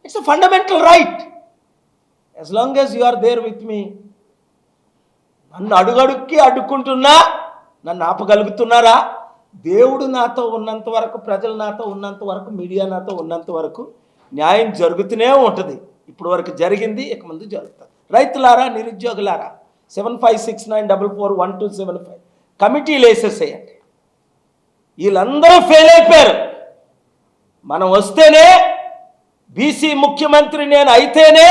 It's a fundamental right. As long as you are there with me. నన్ను అడుగడుక్కి అడ్డుకుంటున్నా నన్ను ఆపగలుగుతున్నారా? దేవుడు నాతో ఉన్నంత వరకు, ప్రజలు నాతో ఉన్నంత వరకు, మీడియా నాతో ఉన్నంత వరకు న్యాయం జరుగుతూనే ఉంటుంది. ఇప్పుడు వరకు జరిగింది, ఇక ముందు జరుగుతుంది. రైతులారా, నిరుద్యోగులారా, 7569441275 కమిటీలు వేసేసేయండి. వీళ్ళందరూ ఫెయిల్ అయిపోయారు. మనం వస్తేనే, బీసీ ముఖ్యమంత్రి నేను అయితేనే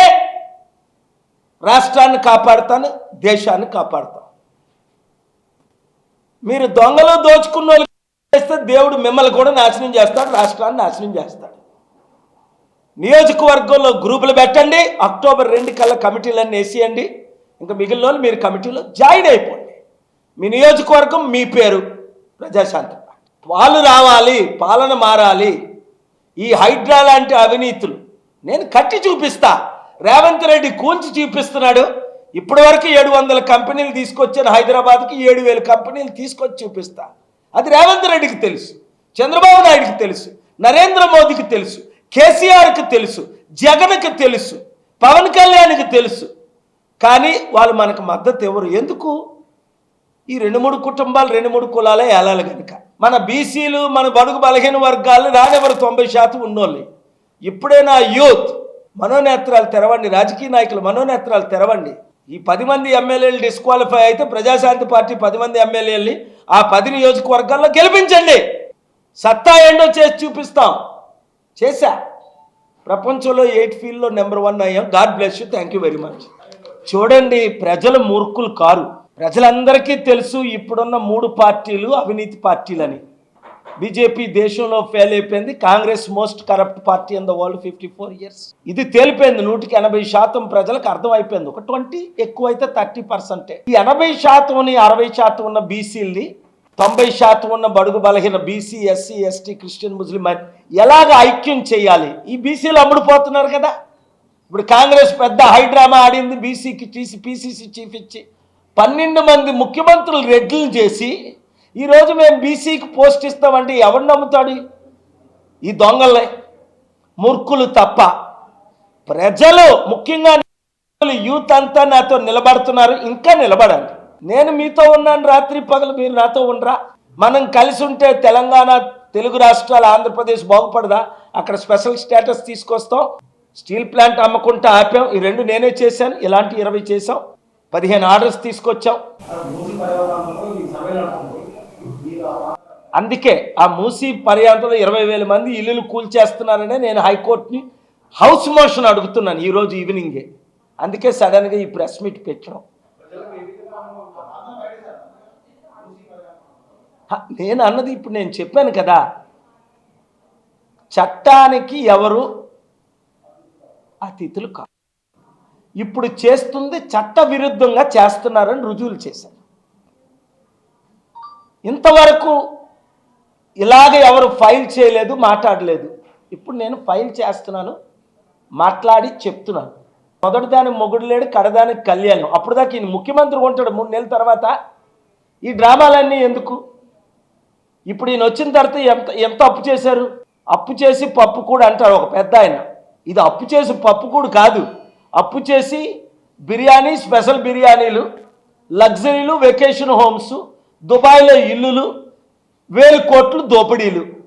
రాష్ట్రాన్ని కాపాడుతాను, దేశాన్ని కాపాడుతాను. మీరు దొంగలు దోచుకున్న వాళ్ళు చేస్తే దేవుడు మిమ్మల్ని కూడా నాశనం చేస్తాడు, రాష్ట్రాన్ని నాశనం చేస్తాడు. నియోజకవర్గంలో గ్రూపులు పెట్టండి, అక్టోబర్ 2 కల్లా కమిటీలన్నీ వేసేయండి. ఇంకా మిగిలిన వాళ్ళు మీరు కమిటీలో జాయిన్ అయిపోండి. మీ నియోజకవర్గం మీ పేరు ప్రజాశాంతి పార్టీ. వాళ్ళు రావాలి, పాలన మారాలి. ఈ హైడ్రా లాంటి అవినీతులు నేను కట్టి చూపిస్తా. రేవంత్ రెడ్డి కూల్చి చూపిస్తున్నాడు. ఇప్పటి వరకు 700 కంపెనీలు తీసుకొచ్చాను హైదరాబాద్కి, 7000 కంపెనీలు తీసుకొచ్చి చూపిస్తా. అది రేవంత్ రెడ్డికి తెలుసు, చంద్రబాబు నాయుడికి తెలుసు, నరేంద్ర మోదీకి తెలుసు, కేసీఆర్కి తెలుసు, జగన్కి తెలుసు, పవన్ కళ్యాణ్కి తెలుసు. కానీ వాళ్ళు మనకు మద్దతు ఎవరు? ఎందుకు? ఈ 2-3 కుటుంబాలు, 2-3 కులాలే ఏలాలి కనుక. మన బీసీలు, మన బడుగు బలహీన వర్గాలు రానివ్వరు 90% ఉన్నోళ్ళు. ఇప్పుడే నా యూత్ మనోనేత్రాలు తెరవండి, రాజకీయ నాయకులు మనోనేత్రాలు తెరవండి. ఈ 10 మంది ఎమ్మెల్యేలు డిస్క్వాలిఫై అయితే ప్రజాశాంతి పార్టీ 10 మంది ఎమ్మెల్యేలని ఆ 10 నియోజకవర్గాల్లో గెలిపించండి. సత్తా ఏంటో చేసి చూపిస్తాం. చేశా. ప్రపంచంలో 8 ఫీల్డ్లో నెంబర్ 1 అయ్యాం. God bless you, thank you very much. చూడండి, ప్రజలు మూర్ఖులు కారు. ప్రజలందరికీ తెలుసు ఇప్పుడున్న 3 పార్టీలు అవినీతి పార్టీలని. బీజేపీ దేశంలో ఫెయిల్ అయిపోయింది. Congress most corrupt party in the world 54 years. ఇది తేలిపోయింది. 100% ప్రజలకు అర్థమైపోయింది. ఒక 20 ఎక్కువైతే 30%. ఈ 80%ని 60% ఉన్న బీసీల్ని, 90% ఉన్న బడుగు బలహీన బీసీ, ఎస్సీ, ఎస్టీ, క్రిస్టియన్, ముస్లిం ఎలాగ ఐక్యం చేయాలి? ఈ బీసీలు అమ్ముడుపోతున్నారు కదా. ఇప్పుడు కాంగ్రెస్ పెద్ద హైడ్రామా ఆడింది. బీసీకి పీసీసీ చీఫ్ ఇచ్చి 12 మంది ముఖ్యమంత్రులు రెడ్లను చేసి ఈరోజు మేము బీసీకి పోస్ట్ ఇస్తామంటే ఎవరు నమ్ముతాడు? ఈ దొంగలే, మూర్ఖులు తప్ప. ప్రజలు, ముఖ్యంగా యూత్ అంతా నాతో నిలబడుతున్నారు. ఇంకా నిలబడండి. నేను మీతో ఉన్నాను రాత్రి పగలు, మీరు నాతో ఉండరా? మనం కలిసి ఉంటే తెలంగాణ, తెలుగు రాష్ట్రాలు, ఆంధ్రప్రదేశ్ బాగుపడదా? అక్కడ స్పెషల్ స్టేటస్ తీసుకొస్తాం. Steel plant అమ్మకుంటా ఆపాం. ఈ 2 నేనే చేశాను. ఇలాంటి 20 చేసాం. 15 ఆర్డర్స్ తీసుకొచ్చాం. అందుకే ఆ మూసీ పర్యాంతంలో 20,000 మంది ఇల్లులు కూల్చేస్తున్నారనే నేను హైకోర్టుని హౌస్ మోషన్ అడుగుతున్నాను ఈరోజు ఈవినింగే. అందుకే సడన్గా ఈ ప్రెస్ మీట్ పెట్టడం. నేను అన్నది ఇప్పుడు నేను చెప్పాను కదా, చట్టానికి ఎవరు అతిథులు కాదు. ఇప్పుడు చేస్తుంది చట్ట విరుద్ధంగా చేస్తున్నారని రుజువులు చేశారు. ఇంతవరకు ఇలాగ ఎవరు ఫైల్ చేయలేదు, మాట్లాడలేదు. ఇప్పుడు నేను ఫైల్ చేస్తున్నాను, మాట్లాడి చెప్తున్నాను. మొదటి దానికి మొగుడు లేడు, కడదానికి కళ్యాణం. అప్పుడు దాకా ఈయన ముఖ్యమంత్రి ఉంటాడు 3 నెలల తర్వాత. ఈ డ్రామాలన్నీ ఎందుకు? ఇప్పుడు ఈయన వచ్చిన తర్వాత ఎంత అప్పు చేశారు? అప్పు చేసి పప్పు కూడా అంటారు ఒక పెద్ద ఆయన. ఇది అప్పు చేసి పప్పు కూడా కాదు. అప్పు చేసి బిర్యానీ, స్పెషల్ బిర్యానీలు, లగ్జరీలు, వెకేషన్ హోమ్స్, దుబాయ్లో ఇల్లులు, 1000 కోట్లు దోపిడీలు.